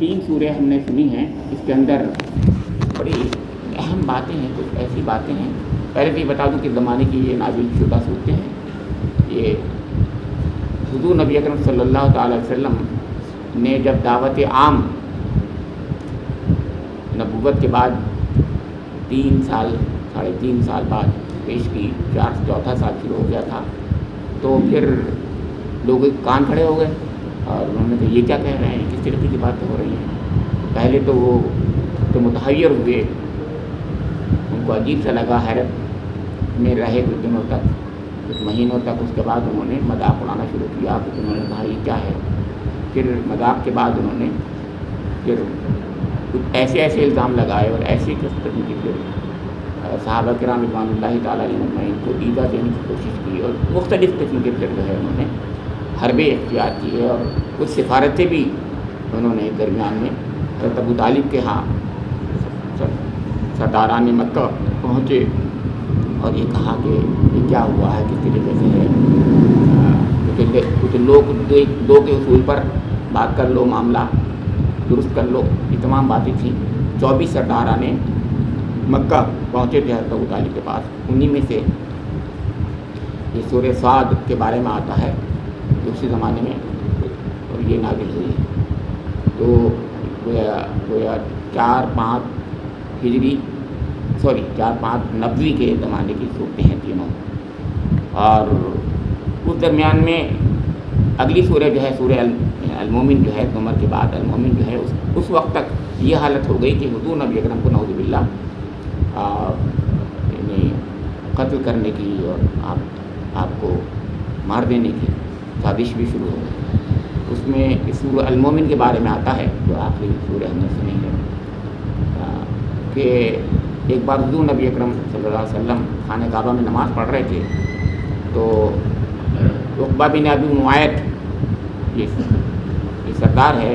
3 سوریں ہم نے سنی ہیں، اس کے اندر بڑی اہم باتیں ہیں، کچھ ایسی باتیں ہیں. پہلے تو یہ بتا دوں کہ زمانے کی یہ نازل شدہ صورتیں ہیں. یہ حضور نبی اکرم صلی اللہ تعالی وسلم نے جب دعوت عام نبوت کے بعد 3 سال 3.5 سال بعد پیش کی، چوتھا سال شروع ہو گیا تھا، تو پھر لوگ کان کھڑے ہو گئے اور انہوں نے کہا یہ کیا کہہ رہے ہیں، کس طریقے کی باتیں ہو رہی ہیں. پہلے تو وہ تو متحیر ہوئے، ان کو عجیب سا لگا، حیرت میں رہے کچھ دنوں تک، کچھ مہینوں تک. اس کے بعد انہوں نے مذاق اڑانا شروع کیا، پھر انہوں نے کہا یہ کیا ہے. پھر مذاق کے بعد انہوں نے پھر کچھ ایسے الزام لگائے اور ایسی قسم کی پھر صحابہ کرام رضوان اللہ تعالیٰ علیہ مجمعین کو ایذا دینے کی کوشش کی، اور مختلف قسم کے پھر جو ہے انہوں نے حربے اختیار کیے، اور کچھ سفارتیں بھی انہوں نے درمیان میں حضرت ابو طالب کے ہاں سرداران مکہ پہنچے اور یہ کہا کہ یہ کیا ہوا ہے، کس طریقے سے ہے. کچھ لوگ دو کے اصول پر بات کر لو، معاملہ درست کر لو، یہ تمام باتیں تھیں. 24 سرداران مکہ پہنچے تھے حضرت ابو طالب کے پاس. انہی میں سے یہ سورہ صاد کے بارے میں آتا ہے جو اسی زمانے میں اور یہ نازل ہوئی ہے. تو گویا 4-5 ہجری 4-5 نبوی کے زمانے کی صورتیں ہیں تینوں. اور اس درمیان میں اگلی سورہ جو ہے سورہ المومن جو ہے، زمر کے بعد المومن جو ہے، اس وقت تک یہ حالت ہو گئی کہ حضور نبی اکرم کو نعوذ باللہ یعنی قتل کرنے کی اور آپ کو مار دینے کی سازش بھی شروع ہو گئی. اس میں سورہ المومن کے بارے میں آتا ہے جو آخری سورہ ہم نے سنی ہے کہ ایک بار حضور نبی اکرم صلی اللہ علیہ وسلم خانہ کعبہ میں نماز پڑھ رہے تھے، تو عقبہ بن ابی معیط یہ سردار ہے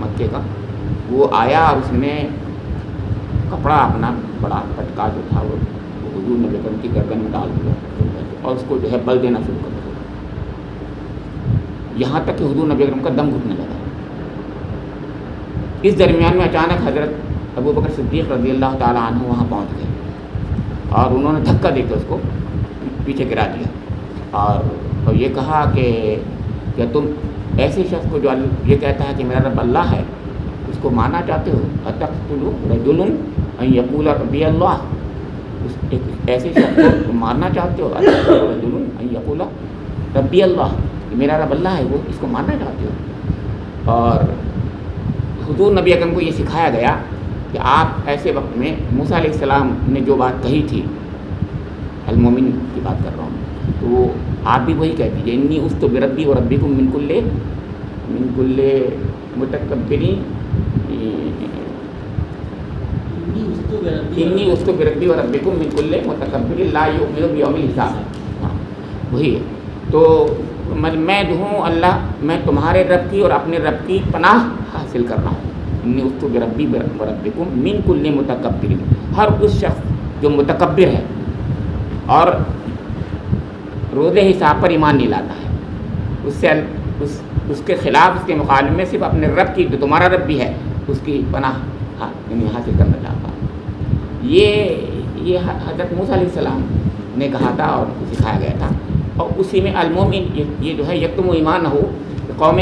مکے کا، وہ آیا اور اس نے کپڑا اپنا بڑا پٹکا جو تھا وہ حضور نبی اکرم کی گردن میں ڈال دیا اور اس کو جو ہے بل دینا شروع کر دیا، یہاں تک کہ حضور نبی اکرم کا دم گھٹنے لگا. اس درمیان میں اچانک حضرت ابو بکر صدیق رضی اللہ تعالیٰ عنہ وہاں پہنچ گئے اور انہوں نے دھکا دے کے اس کو پیچھے گرا دیا اور یہ کہا کہ تم ایسے شخص کو جو یہ کہتا ہے کہ میرا رب اللہ ہے، اس کو ماننا چاہتے ہو؟ اتقتلوا رجلا ان یقول ربی اللہ، ایک ایسے شخص کو تم مارنا چاہتے ہو؟ اتقتلوا رجلا ان یقول ربی اللہ، میرا رب اللہ ہے، وہ اس کو ماننا چاہتے ہو؟ اور حضور نبی اکرم کو یہ سکھایا گیا کہ آپ ایسے وقت میں موسیٰ علیہ السلام نے جو بات کہی تھی، المومن کی بات کر رہا ہوں، تو وہ آپ بھی وہی کہہ دیجیے، انی اُستُ بربی و ربکم من کل متکبرین، انی اُستُ بربی و ربکم من کل متکبرین لا یؤمن بیوم الحساب. ہاں وہی ہے. تو میں جو ہوں اللہ، میں تمہارے رب کی اور اپنے رب کی پناہ حاصل کر رہا ہوں. انی اُستُ بربی و ربکم من کل متکبرین، ہر اس شخص جو متکبر ہے اور روز حساب پر ایمان نہیں لاتا ہے، اس کے خلاف، اس کے مقابلے میں صرف اپنے رب کی، جو تمہارا رب بھی ہے، اس کی پناہ حاصل کرنا چاہتا ہوں. یہ حضرت موسیٰ علیہ السلام نے کہا تھا اور سکھایا گیا تھا. اور اسی میں المومن یہ جو ہے یکتم ایمان ہو، قوم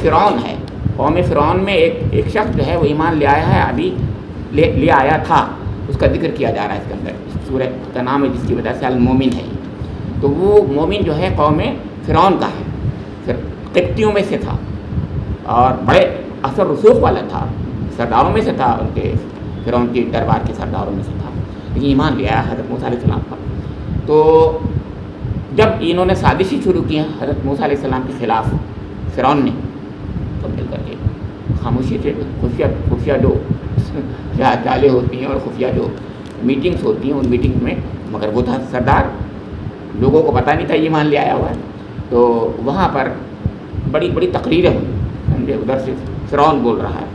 فرعون ہے. قوم فرعون میں ایک شخص جو ہے وہ ایمان لے آیا ہے، ابھی لے آیا تھا، اس کا ذکر کیا جا رہا ہے اس کے اندر، سورہ کا نام ہے جس کی وجہ سے المومن ہے. تو وہ مومن جو ہے قوم فرعون کا ہے، پھر قبطیوں میں سے تھا اور بڑے اثر رسوخ والا تھا، سرداروں میں سے تھا، ان کے فرعون کے دربار کے سرداروں میں سے تھا، لیکن ایمان لے آیا حضرت موسیٰ علیہ السلام پر. تو جب انہوں نے سازشیں شروع کی ہیں حضرت موسیٰ علیہ السلام کے خلاف، فرعون نے تو مل کر کے خاموشی سے خفیہ جو چالیں ہوتی ہیں اور خفیہ جو میٹنگس ہوتی ہیں، ان میٹنگ میں، مگر وہ تھا سردار، لوگوں کو پتہ نہیں تھا یہ مان لے آیا ہوا ہے. تو وہاں پر بڑی بڑی تقریریں ہوئی، سمجھے، ادھر سے فرعون بول رہا ہے،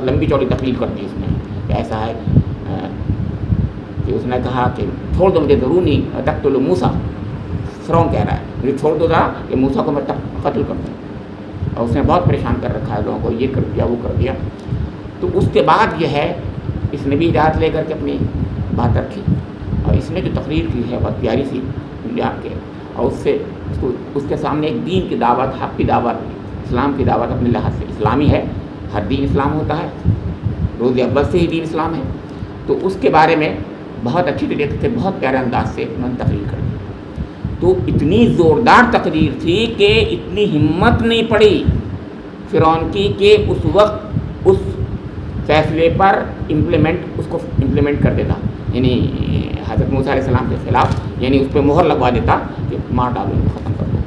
لمبی چوڑی تقریر کر دی اس نے کہ ایسا ہے کہ اس نے کہا کہ چھوڑ دو مجھے، ضرور نہیں تقتلوا موسیٰ. فرعون کہہ رہا ہے مجھے چھوڑ دو ذرا کہ موسیٰ کو میں قتل کر دوں. اور اس نے بہت پریشان کر رکھا ہے لوگوں کو، یہ کر دیا وہ کر دیا. تو اس کے بعد یہ ہے اس نے بھی اجازت لے کر کے اپنی بات رکھی، اور اس نے جو تقریر کی ہے بہت پیاری سی دنیا کے، اور اس کے سامنے ایک دین کی دعوت، حق کی دعوت، اسلام کی دعوت اپنے لحاظ سے اسلامی ہے. ہر دین اسلام ہوتا ہے، روز اول سے ہی دین اسلام ہے. تو اس کے بارے میں بہت اچھی طریقے سے بہت پیارے انداز سے انہوں نے تقریر کر دی. تو اتنی زوردار تقریر تھی کہ اتنی ہمت نہیں پڑی فرعون کی کہ اس وقت اس فیصلے پر اس کو امپلیمنٹ کر دیتا، یعنی حضرت موسیٰ علیہ السلام کے خلاف، یعنی اس پہ مہر لگوا دیتا کہ مار ڈالو ان کو، ختم کر دو.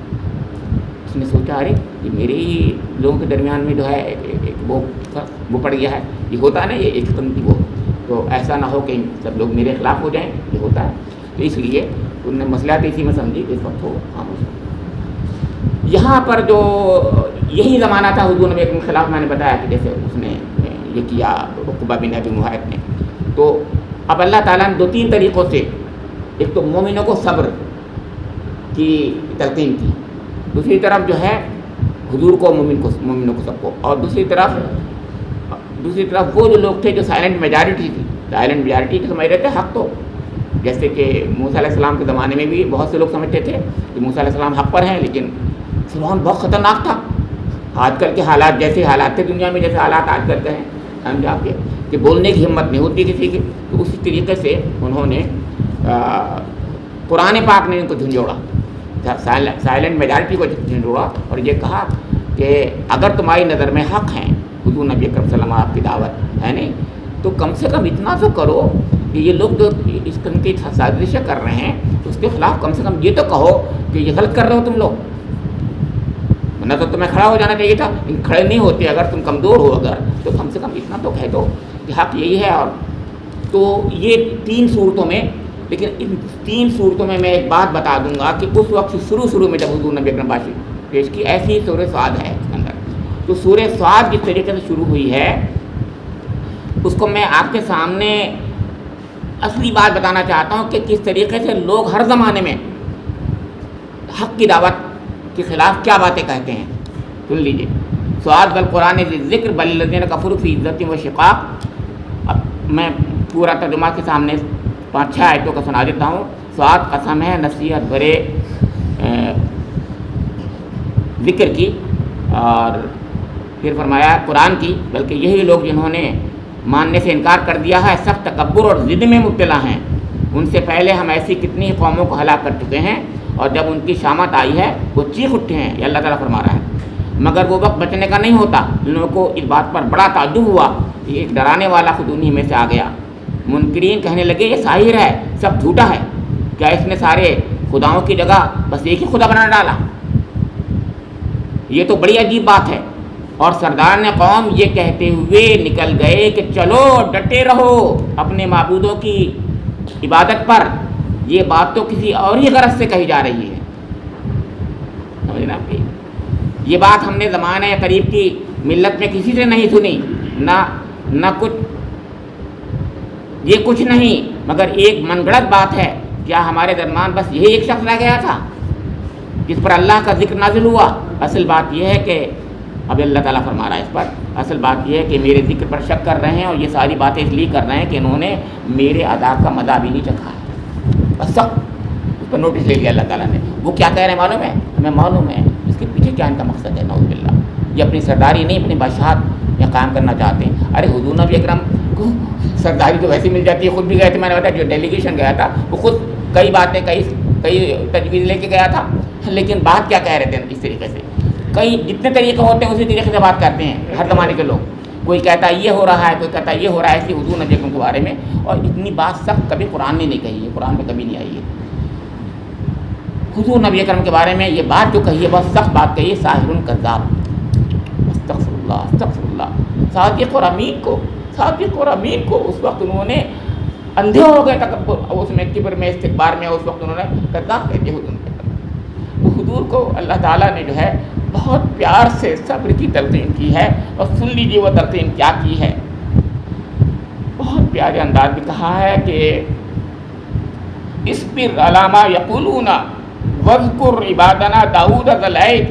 اس نے سوچا ارے یہ میرے ہی لوگوں کے درمیان میں جو ہے ایک وہ پڑ گیا ہے، یہ ہوتا ہے نا، یہ ایک قسم کی وہ، تو ایسا نہ ہو کہ سب لوگ میرے خلاف ہو جائیں، یہ ہوتا ہے. تو اس لیے انہوں نے مصلحت اسی میں سمجھی کہ اس وقت ہو خاموش. یہاں پر جو یہی زمانہ تھا حضور نبی کے خلاف، میں نے بتایا کہ جیسے اس نے یہ کیا عقبہ بن ابی معیط نے. تو اب اللہ تعالیٰ نے 2-3 طریقوں سے، ایک تو مومنوں کو صبر کی تلقین کی، دوسری طرف جو ہے حضور کو مومنوں کو سب کو، اور دوسری طرف وہ جو لوگ تھے جو سائلنٹ میجارٹی تھی، سائلنٹ میجارٹی کے سمجھ رہے تھے حق تو، جیسے کہ موسیٰ علیہ السلام کے زمانے میں بھی بہت سے لوگ سمجھتے تھے کہ موسیٰ علیہ السلام حق پر ہیں، لیکن فرعون بہت خطرناک تھا. آج کل کے حالات جیسے حالات تھے دنیا میں، جیسے حالات آج کل کے ہیں سمجھا کے کہ بولنے کی ہمت نہیں ہوتی کسی کی. تو اسی طریقے سے انہوں نے قرآن پاک نے ان کو جھنجھوڑا، سائلنٹ میجارٹی کو جھنجھوڑا، اور یہ کہا کہ اگر تمہاری نظر میں حق ہیں، حضور نبی اکرم صلی اللہ علیہ وسلم آپ کی دعوت ہے نہیں، تو کم سے کم اتنا تو کرو کہ یہ لوگ جو اس قسم کی سازشیں کر رہے ہیں اس کے خلاف کم سے کم یہ تو کہو کہ یہ غلط کر رہے ہو تم لوگ، ورنہ تو تمہیں کھڑا ہو جانا چاہیے تھا. کھڑے نہیں ہوتے، اگر تم کمزور ہو اگر، تو کم سے کم اتنا تو کہہ دو کہ حق یہی ہے. اور تو یہ 3 صورتوں میں، لیکن ان 3 صورتوں میں ایک بات بتا دوں گا کہ اس وقت شروع میں جب حضور نبی اکرم باشی پیش کی، ایسی ہی سورہ صاد ہے اس کے اندر. تو سورہ صاد جس طریقے سے شروع ہوئی ہے اس کو میں آپ کے سامنے اصلی بات بتانا چاہتا ہوں کہ کس طریقے سے لوگ ہر زمانے میں حق کی دعوت کے خلاف کیا باتیں کہتے ہیں. سن لیجیے. صاد بالقرآن ذکر بل الذین کفروا فی عزت و شقاق. اب میں پورا ترجمہ کے سامنے 5-6 آیتوں کا سنا دیتا ہوں. صاد قسم ہے نصیحت بھرے ذکر کی، اور پھر فرمایا قرآن کی، بلکہ یہی لوگ جنہوں نے ماننے سے انکار کر دیا ہے سخت تکبر اور ضد میں مبتلا ہیں. ان سے پہلے ہم ایسی کتنی قوموں کو ہلاک کر چکے ہیں، اور جب ان کی شامت آئی ہے وہ چیخ اٹھے ہیں. یہ اللہ تعالیٰ فرما رہا ہے. مگر وہ وقت بچنے کا نہیں ہوتا. ان لوگوں کو اس بات پر بڑا تعجب ہوا کہ ایک ڈرانے والا خود انہی میں سے آ گیا. منکرین کہنے لگے یہ ساحر ہے، سب جھوٹا ہے. کیا اس نے سارے خداؤں کی جگہ بس ایک ہی خدا بنا ڈالا؟ یہ تو بڑی عجیب بات ہے. اور سردار نے قوم یہ کہتے ہوئے نکل گئے کہ چلو ڈٹے رہو اپنے معبودوں کی عبادت پر، یہ بات تو کسی اور ہی غرض سے کہی جا رہی ہے. سمجھنا آپ کی یہ بات ہم نے زمانہ قریب کی ملت میں کسی سے نہیں سنی، نہ کچھ، یہ کچھ نہیں مگر ایک من گھڑت بات ہے. کیا ہمارے درمیان بس یہی ایک شخص رہ گیا تھا جس پر اللہ کا ذکر نازل ہوا؟ اصل بات یہ ہے کہ اب اللہ تعالیٰ فرما رہا ہے اس پر، اصل بات یہ ہے کہ میرے ذکر پر شک کر رہے ہیں، اور یہ ساری باتیں اس لیے کر رہے ہیں کہ انہوں نے میرے عذاب کا مزہ بھی نہیں چکھا ہے. بس سب اس پر نوٹس لے لیا اللہ تعالیٰ نے. وہ کیا کہہ رہے ہیں معلوم ہے؟ ہمیں معلوم ہے اس کے پیچھے کیا ان کا مقصد ہے. نعوذ باللہ. یہ اپنی سرداری نہیں، اپنی بادشاہت یہ قائم کرنا چاہتے ہیں. ارے حضور نبی اکرم کو سرداری تو ویسے مل جاتی ہے. خود بھی گئے تھے، میں نے بتایا جو ڈیلیگیشن گیا تھا وہ خود کئی باتیں کئی تجویز لے کے گیا تھا، لیکن بات کیا کہہ رہے تھے اس طریقے سے. کئی جتنے طریقے ہوتے ہیں اسی طریقے سے بات کرتے ہیں ہر زمانے کے لوگ. کوئی کہتا ہے یہ ہو رہا ہے، کوئی کہتا ہے یہ ہو رہا ہے. ایسی حضور نبی اکرم کے بارے میں، اور اتنی بات سخت کبھی قرآن نے نہیں کہی ہے، قرآن میں کبھی نہیں آئی ہے. حضور نبی اکرم کے بارے میں یہ بات جو کہی ہے بہت سخت بات کہی ہے. ساحر کذاب، استغفر اللہ استغفر اللہ. صادق اور امین کو اس وقت انہوں نے اندھے ہو گئے تکبر اس میں، کبر میں، استکبار میں. اس وقت انہوں نے کذاب کہہ دیا حضور نبی اکرم. وہ حضور کو اللہ تعالیٰ نے جو ہے بہت پیار سے صبر کی تلقین کی ہے. اور سن لیجیے وہ تلقین کیا کی ہے. بہت پیارے انداز میں کہا ہے کہ اصبر علی ما یقولون واذکر عبادنا داؤد ذا الاید.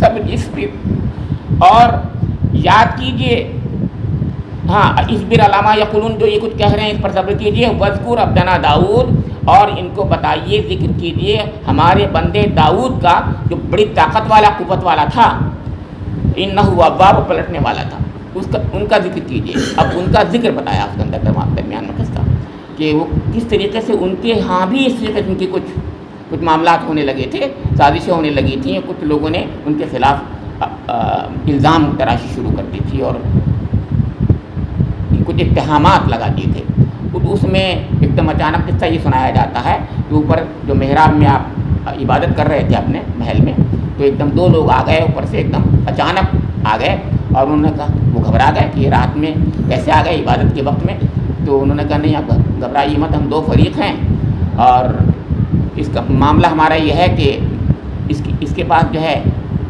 صبر اصبر، اور یاد کیجیے، ہاں اصبر علی ما یقولون، جو یہ کچھ کہہ رہے ہیں اس پر صبر کیجیے، واذکر عبدنا داؤد، اور ان کو بتائیے، ذکر کیجیے ہمارے بندے داؤد کا جو بڑی طاقت والا قوت والا تھا، انہو اواب، پلٹنے والا تھا، ان کا ذکر کیجیے۔ اب ان کا ذکر بتایا اس کے اندر درمیان میں قصہ کہ وہ کس طریقے سے ان کے ہاں بھی اس طریقے سے ان کی کچھ معاملات ہونے لگے تھے، سازشیں ہونے لگی تھیں، کچھ لوگوں نے ان کے خلاف الزام تراشی شروع کر دی تھی اور کچھ اتہامات لگا دیے تھے۔ تو اس میں ایک دم اچانک قصہ یہ سنایا جاتا ہے کہ اوپر جو محراب میں آپ عبادت کر رہے تھے اپنے محل میں، تو ایک دم دو لوگ آ گئے اوپر سے، ایک دم اچانک آ گئے، اور انہوں نے کہا، وہ گھبرا گئے کہ یہ رات میں کیسے آ گئے عبادت کے وقت میں، تو انہوں نے کہا نہیں آپ گھبرائیے مت، ہم دو فریق ہیں، اور اس کا معاملہ ہمارا یہ ہے کہ اس کے پاس جو ہے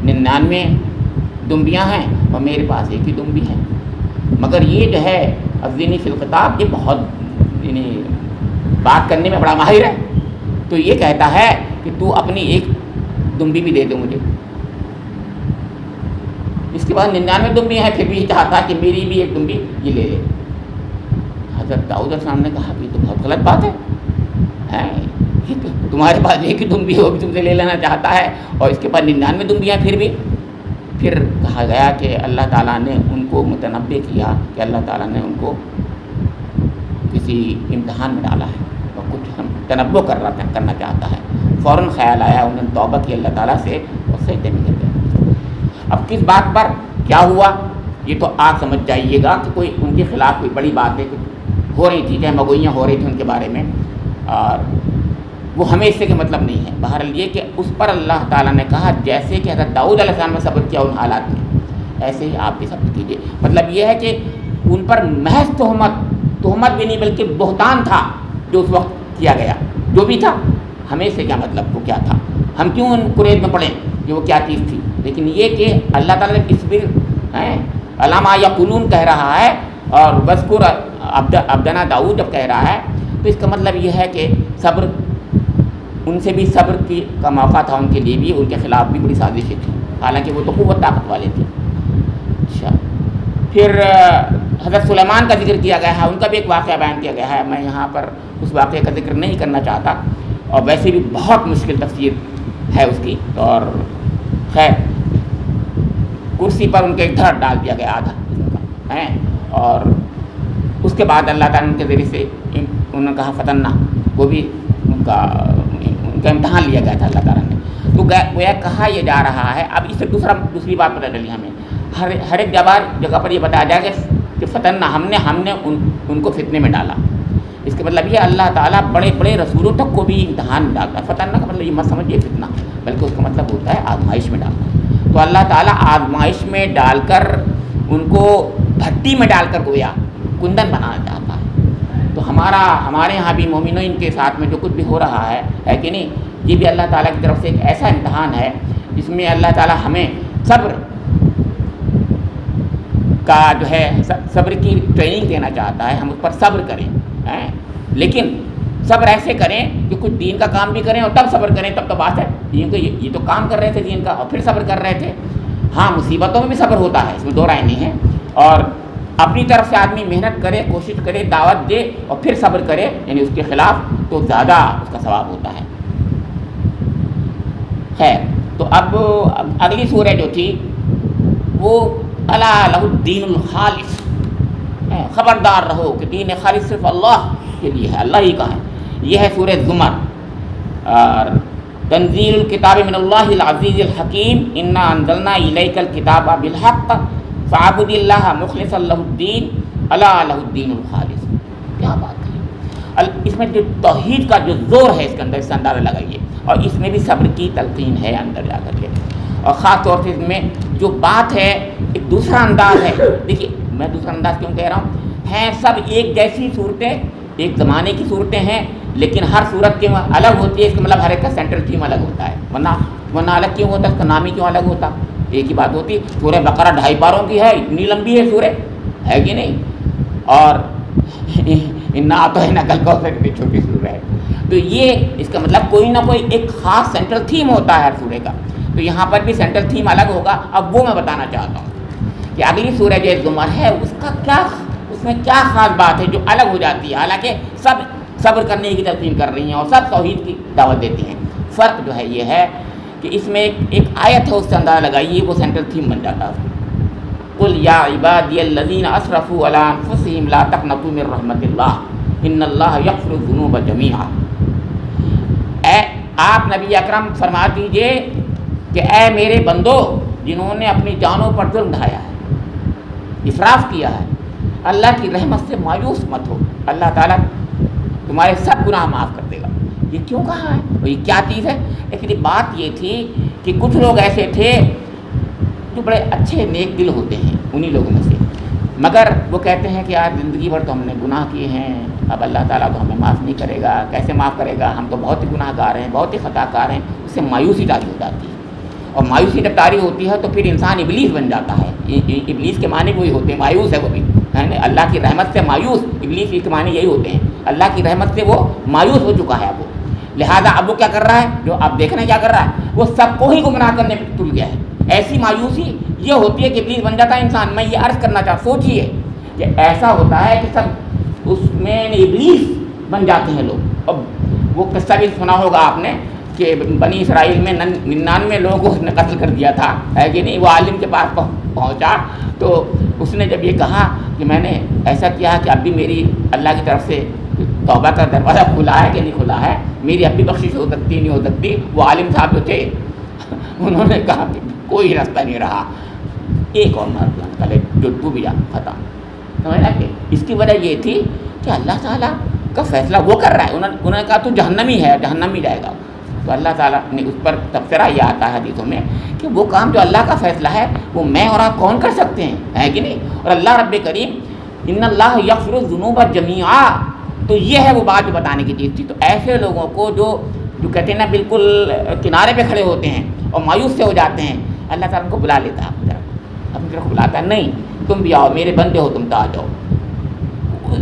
99 دمبیاں ہیں اور میرے پاس ایک ہی دمبی ہے، مگر یہ جو ہے افزینی فی الخطاب، یہ بہت یعنی بات کرنے میں بڑا ماہر ہے، تو یہ کہتا ہے کہ تو اپنی ایک دمبی بھی دے دے مجھے۔ اس کے بعد 99 دمبی ہیں، پھر بھی یہ چاہتا کہ میری بھی ایک دمبی یہ لے لے۔ حضرت داؤد علیہ السلام نے کہا کہ یہ تو بہت غلط بات ہے، یہ تو تمہارے پاس ایک ہی دمبی ہے، وہ بھی تم سے لے لینا چاہتا ہے، اور اس کے بعد 99 دمبی ہیں پھر بھی۔ پھر کہا گیا کہ اللہ تعالیٰ نے ان کو متنبع کیا کہ اللہ تعالیٰ نے ان کو کسی امتحان میں ڈالا ہے اور کچھ ہم تنبع کرنا چاہتا ہے۔ فوراً خیال آیا، انہوں نے توبہ کی اللہ تعالیٰ سے اور سجدے میں گر گئے۔ اب کس بات پر کیا ہوا یہ تو آپ سمجھ جائیے گا کہ کوئی ان کے خلاف کوئی بڑی باتیں ہو رہی تھی، چاہے مگوئیاں ہو رہی تھیں ان کے بارے میں، اور وہ ہمیں اس سے کہ مطلب نہیں ہے۔ بہرحال یہ کہ اس پر اللہ تعالیٰ نے کہا جیسے کہ حضرت داؤد علیہ السلام نے صبر کیا ان حالات میں، ایسے ہی آپ بھی صبر کیجیے۔ مطلب یہ ہے کہ ان پر محض تہمت بھی نہیں بلکہ بہتان تھا جو اس وقت کیا گیا، جو بھی تھا، ہمیں سے کیا مطلب وہ کیا تھا، ہم کیوں ان قریب میں پڑیں کہ وہ کیا چیز تھی، لیکن یہ کہ اللہ تعالیٰ نے اصبر علامہ یقولون کہہ رہا ہے، اور واذکر عبدنا داؤد جب کہہ رہا ہے تو اس کا مطلب یہ ہے کہ صبر، ان سے بھی صبر کا موقع تھا، ان کے لیے بھی، ان کے خلاف بھی بڑی سازشیں تھیں، حالانکہ وہ تو قوت طاقت والے تھے۔ اچھا، پھر حضرت سلیمان کا ذکر کیا گیا ہے، ان کا بھی ایک واقعہ بیان کیا گیا ہے، میں یہاں پر اس واقعے کا ذکر نہیں کرنا چاہتا، اور ویسے بھی بہت مشکل تفسیر ہے اس کی، اور خیر کرسی پر ان کے دھڑ ڈال دیا گیا آدھا ہے، اور اس کے بعد اللہ تعالیٰ نے ان کے ذریعے سے انہوں نے کہا فتنہ، وہ بھی ان کا امتحان لیا گیا تھا اللہ تعالیٰ نے۔ تو گویا کہا یہ جا رہا ہے، اب اس سے دوسری بات پتہ چلی ہمیں، ہر ایک جگہ پر یہ بتایا جائے کہ فتنہ، ہم نے ان کو فتنے میں ڈالا۔ اس کا مطلب یہ اللہ تعالیٰ بڑے بڑے رسولوں تک کو بھی امتحان میں ڈالتا ہے۔ فتنہ کا مطلب یہ مت سمجھیے فتنہ، بلکہ اس کا مطلب ہوتا ہے آزمائش میں ڈالنا۔ تو اللہ تعالیٰ آزمائش میں ڈال کر ان کو بھٹی میں ڈال کر گویا کندن بنانا چاہتا ہے۔ تو ہمارے یہاں بھی مومنین کے ساتھ میں جو کچھ بھی ہو رہا ہے کہ نہیں، یہ بھی اللہ تعالیٰ کی طرف سے ایک ایسا امتحان ہے جس میں اللہ تعالیٰ ہمیں صبر کا جو ہے صبر کی ٹریننگ دینا چاہتا ہے، ہم اس پر صبر کریں، لیکن صبر ایسے کریں کہ کچھ دین کا کام بھی کریں اور تب صبر کریں، تب تو بات ہے دین کا، یہ تو کام کر رہے تھے دین کا اور پھر صبر کر رہے تھے۔ ہاں مصیبتوں میں بھی صبر ہوتا ہے، اس میں دو رائے نہیں ہے، اور اپنی طرف سے آدمی محنت کرے، کوشش کرے، دعوت دے اور پھر صبر کرے، یعنی اس کے خلاف، تو زیادہ اس کا ثواب ہوتا ہے۔ خیر، تو اب اگلی سورہ جو تھی وہ الا لہ الدین الخالص، خبردار رہو کہ دین خالص صرف اللہ کے لیے ہے، اللہ ہی کا ہے۔ یہ ہے سورہ زمر، اور تنزیل الکتاب من اللہ العزیز الحکیم، انا انزلنا الیک الکتاب بالحق فاعبد اللہ مخلصا لہ الدین الا لہ الدین الخالص۔ کیا بات ہے، اس میں جو توحید کا جو زور ہے اس کے اندر، اس سے اندازہ لگائیے، اور اس میں بھی صبر کی تلقین ہے اندر جا کر کے، اور خاص طور سے اس میں جو بات ہے ایک دوسرا انداز ہے۔ دیکھیے میں دوسرا انداز کیوں کہہ رہا ہوں، ہیں سب ایک جیسی صورتیں، ایک زمانے کی صورتیں ہیں، لیکن ہر صورت کی الگ ہوتی ہے، اس کا مطلب ہر ایک کا سینٹرل تھیم الگ ہوتا ہے، ورنہ الگ کیوں ہوتا ہے، اس کا نام ہی کیوں الگ ہوتا، ایک ہی بات ہوتی۔ سورہ بقرہ 2.5 پاروں کی ہے، اتنی لمبی ہے سورہ، ہے کہ نہیں، اور انا اعطیناک الکوثر اتنی چھوٹی سورہ ہے، تو یہ اس کا مطلب کوئی نہ کوئی ایک خاص سینٹرل تھیم ہوتا ہے ہر سورے کا. تو یہاں پر بھی سینٹرل تھیم الگ ہوگا. اب وہ میں بتانا چاہتا ہوں کہ اگلی سورہ جو زمر ہے اس کا کیا، اس میں کیا خاص بات ہے جو الگ ہو جاتی ہے. حالانکہ سب صبر کرنے کی تلقین کر رہی ہیں اور سب توحید کی دعوت دیتی ہیں. فرق جو ہے یہ ہے کہ اس میں ایک آیت ہے، اس سے اندازہ لگائیے وہ سینٹرل تھیم بن جاتا ہے. قل یا عبادی الذین اسرفوا علی انفسہم لا تقنطوا من رحمت اللہ ان اللہ یغفر الذنوب جمیعا. اے آپ نبی اکرم فرما دیجئے کہ اے میرے بندو جنہوں نے اپنی جانوں پر ظلم ڈھایا ہے، اسراف کیا ہے، اللہ کی رحمت سے مایوس مت ہو، اللہ تعالیٰ تمہارے سب گناہ معاف کر دے گا. یہ کیوں کہا ہے اور یہ کیا چیز ہے؟ ایکچولی بات یہ تھی کہ کچھ لوگ ایسے تھے جو بڑے اچھے نیک دل ہوتے ہیں انہی لوگوں میں سے، مگر وہ کہتے ہیں کہ یار زندگی بھر تو ہم نے گناہ کیے ہیں، اب اللہ تعالیٰ تو ہمیں معاف نہیں کرے گا. کیسے معاف کرے گا؟ ہم تو بہت ہی گناہ گار ہیں، بہت ہی خطا کار ہیں. اس سے مایوسی طاری ہو جاتی ہے، اور مایوسی جب طاری ہوتی ہے تو پھر انسان ابلیس بن جاتا ہے. ابلیس کے معنی وہی ہوتے ہیں، مایوس ہے وہ بھی، ہے نا. اللہ کی رحمت سے مایوس، ابلیس کے معنی یہی ہوتے ہیں. اللہ کی رحمت سے وہ مایوس ہو چکا ہے اب وہ. لہٰذا اب وہ کیا کر رہا ہے؟ جو آپ دیکھ رہے ہیں کیا کر رہا ہے، وہ سب کو ہی گمراہ کرنے پہ تل گیا ہے. ایسی مایوسی یہ ہوتی ہے کہ ابلیس بن جاتا ہے انسان. میں یہ عرض کرنا چاہتا، سوچیے کہ ایسا ہوتا ہے کہ سب اس میں ابلیس بن جاتے ہیں لوگ. اب وہ قصہ بھی سنا ہوگا آپ نے کہ بنی اسرائیل میں 99 لوگوں کو اس نے قتل کر دیا تھا، ہے کہ نہیں. وہ عالم کے پاس پہنچا تو اس نے جب یہ کہا کہ میں نے ایسا کیا کہ اب بھی میری اللہ کی طرف سے توبہ کا دروازہ کھلا ہے کہ نہیں کھلا ہے، میری اب بھی بخشش ہو سکتی نہیں ہو سکتی. وہ عالم صاحب جو تھے انہوں نے کہا کہ کوئی راستہ نہیں رہا، ایک اور مرد نکلے جو ڈوب گیا، ختم. سمجھنا کہ اس کی وجہ یہ تھی کہ اللہ تعالیٰ کا فیصلہ وہ کر رہا ہے. انہوں نے کہا تو جہنمی ہے، جہنم ہی جائے گا. تو اللہ تعالیٰ نے اس پر تبصرہ یہ آتا ہے حدیثوں میں کہ وہ کام جو اللہ کا فیصلہ ہے وہ میں اور آپ کون کر سکتے ہیں، ہے کہ نہیں. اور اللہ رب کریم ان اللہ یغفر الذنوب جمیعا، تو یہ ہے وہ بات جو بتانے کی چیز تھی. تو ایسے لوگوں کو جو کہتے ہیں نا بالکل کنارے پہ کھڑے ہوتے ہیں اور مایوس سے ہو جاتے ہیں، اللہ تعالیٰ ان کو بلا لیتا ہے اپنی طرف بلاتا ہے. نہیں تم بھی آؤ، میرے بندے ہو، تم تو آ جاؤ.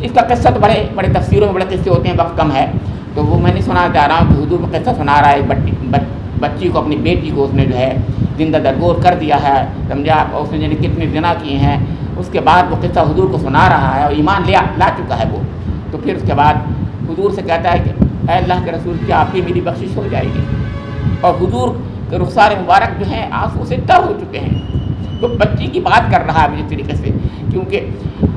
اس کا قصہ تو بڑے بڑے تفسیروں میں بڑے قصے ہوتے ہیں، وقت کم ہے تو وہ میں نہیں سنا چاہ رہا ہوں. کہ حضور میں قصہ سنا رہا ہے، بچی کو، اپنی بیٹی کو اس نے جو ہے زندہ درگور کر دیا ہے، سمجھا. اس نے کتنے زنا کیے ہیں. اس کے بعد وہ قصہ حضور کو سنا رہا ہے اور ایمان لا چکا ہے وہ. تو پھر اس کے بعد حضور سے کہتا ہے کہ اے اللہ کے رسول کیا آپ کی میری بخشش ہو جائے گی. اور حضور کے رخسار مبارک جو ہیں آنسو سے تر ہو چکے ہیں. تو بچی کی بات کر رہا ہے مجھے طریقے سے، کیونکہ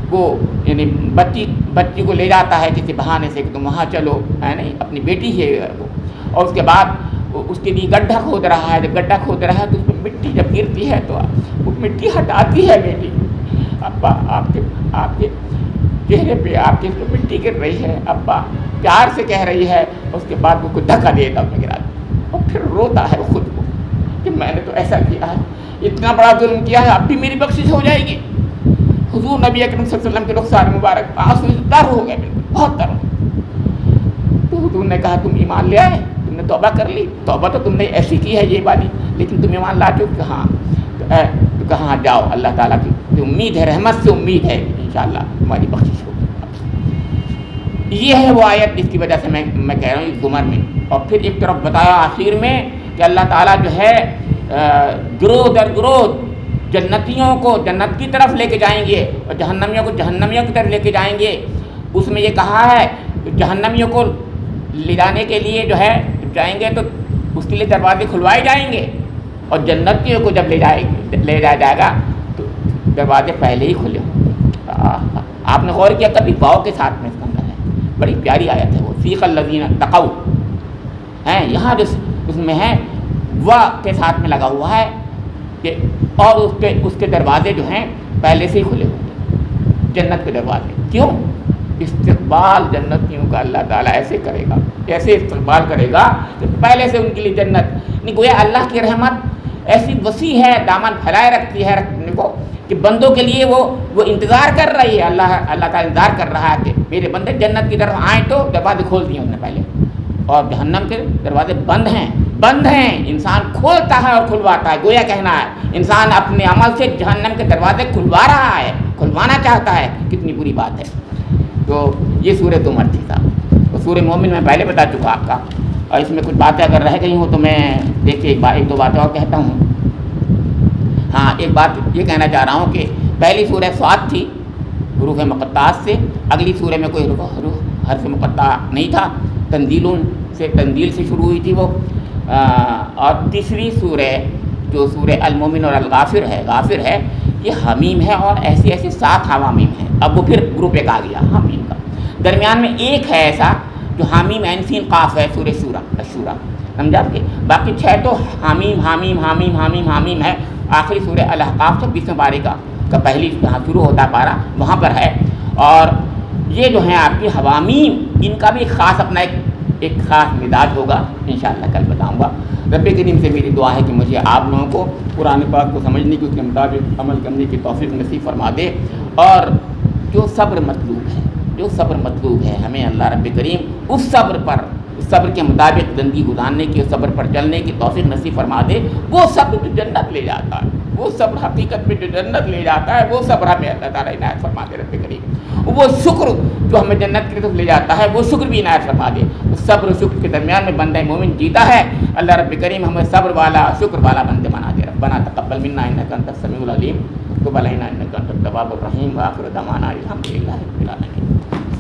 وہ یعنی بچی کو لے جاتا ہے کسی بہانے سے کہ تم وہاں چلو، ہے نہیں، اپنی بیٹی ہے وہ. اور اس کے بعد اس کے لیے گڈھا کھود رہا ہے. جب گڈھا کھود رہا ہے تو اس میں مٹی جب گرتی ہے تو وہ مٹی ہٹاتی ہے بیٹی. ابا آپ کے چہرے پہ آپ کے مٹی گر رہی ہے، ابا پیار سے کہہ رہی ہے. اس کے بعد وہ کوئی دھکا دیتا اس میں گرا، اور پھر روتا ہے خود کو کہ میں نے تو ایسا کیا ہے، اتنا بڑا ظلم کیا ہے، اب بھی میری بخشش ہو جائے گی. حضور نبی اکرم صلی اللہ علیہ وسلم کے رخسار مبارک آنسو سے تر ہو گئے، بالکل بہت تر. تو حضور نے کہا تم ایمان لے آئے، تم نے توبہ کر لی. توبہ تو تم نے ایسی کی ہے یہ والی، لیکن تم ایمان لا چکے. کہاں تو کہاں جاؤ، اللہ تعالیٰ کی امید ہے، رحمت سے امید ہے، انشاءاللہ تمہاری بخشش ہوگی. یہ ہے وہ آیت جس کی وجہ سے میں کہہ رہا ہوں اس زمر میں. اور پھر ایک طرف بتایا آخر میں کہ اللہ تعالیٰ جو ہے گروہ در گروہ جنتیوں کو جنت کی طرف لے کے جائیں گے اور جہنمیوں کو جہنمیوں کی طرف لے کے جائیں گے. اس میں یہ کہا ہے کہ جہنمیوں کو لے جانے کے لیے جو ہے جائیں گے تو اس کے لیے دروازے کھلوائے جائیں گے، اور جنتیوں کو جب لے جایا جائے گا تو دروازے پہلے ہی کھلے ہوں گے. آپ نے غور کیا کبھی واو کے ساتھ میں اس کا اندر ہے، بڑی پیاری آیت ہے وہ، سیق الذین اتقوا ہیں. یہاں جو اس میں ہے وا کے ساتھ میں لگا ہوا ہے کہ اور اس کے دروازے جو ہیں پہلے سے ہی کھلے ہوں گے، جنت کے دروازے. کیوں؟ استقبال جنتیوں کا اللہ تعالیٰ ایسے کرے گا، ایسے استقبال کرے گا کہ پہلے سے ان کے لیے جنت نہیں. گویا اللہ کی رحمت ایسی وسیع ہے، دامن پھیلائے رکھتی ہے رکھنے کو کہ بندوں کے لیے وہ انتظار کر رہی ہے. اللہ تعالیٰ انتظار کر رہا ہے کہ میرے بندے جنت کی طرف آئیں. تو دروازے کھول دیے انہوں نے پہلے، اور جہنم کے دروازے بند ہیں. انسان کھولتا ہے اور کھلواتا ہے. گویا کہنا ہے انسان اپنے عمل سے جہنم کے دروازے کھلوا رہا ہے، کھلوانا چاہتا ہے. کتنی بری بات ہے. تو یہ سورۃ زمر تھی صاحب. سورہ مومن میں پہلے بتا چکا آپ کا، اور اس میں کچھ باتیں اگر رہ گئی ہوں تو میں دیکھیے ایک دو باتیں اور کہتا ہوں۔ ہاں، ایک بات یہ کہنا چاہ رہا ہوں کہ پہلی سورہ صاد تھی حروف مقطعات سے، اگلی سورہ میں کوئی حرف مقطع نہیں تھا، تنزیل سے شروع ہوئی تھی وہ، اور تیسری سورہ جو سورہ المومن اور الغافر ہے یہ حمیم ہے، اور ایسی 7 حوامیم ہیں۔ اب وہ پھر گروپ ایک آ گیا حمیم کا، درمیان میں ایک ہے ایسا جو حامیم عین سین قاف ہے، سورہ الشورى، سمجھا آپ کے؟ باقی 6 تو حمیم حامیم حامیم حامیم حامیم ہے۔ آخری سورہ الاحقاف 26ویں پارے کا پہلی جہاں شروع ہوتا پارا وہاں پر ہے، اور یہ جو ہیں آپ کی حوامیم ان کا بھی خاص اپنا ایک خاص مزاج ہوگا، انشاءاللہ کل بتاؤں گا۔ رب کریم سے میری دعا ہے کہ مجھے آپ لوگوں کو قرآن پاک کو سمجھنے کی، اس کے مطابق عمل کرنے کی توفیق نصیب فرما دے، اور جو صبر مطلوب ہے ہمیں اللہ رب کریم اس صبر کے مطابق زندگی گزارنے کی، اس صبر پر چلنے کی توفیق نصیب فرما دے۔ وہ صبر جو جنت لے جاتا ہے، وہ صبر حقیقت میں جو جنت لے جاتا ہے، وہ صبر ہمیں اللہ تعالیٰ عنایت فرما دے رب کریم۔ وہ شکر جو ہمیں جنت کی طرف لے جاتا ہے، وہ شکر بھی عنایت فرما دے۔ صبر و شکر کے درمیان میں بندہ مومن جیتا ہے۔ اللہ رب کریم ہمیں صبر والا، شکر والا بندے بنا دے۔ ربنا تقبل منا انک انت السمیع العلیم وتب علینا انک انت التواب الرحیم، وآخر دعوانا الحمد للہ رب العالمین۔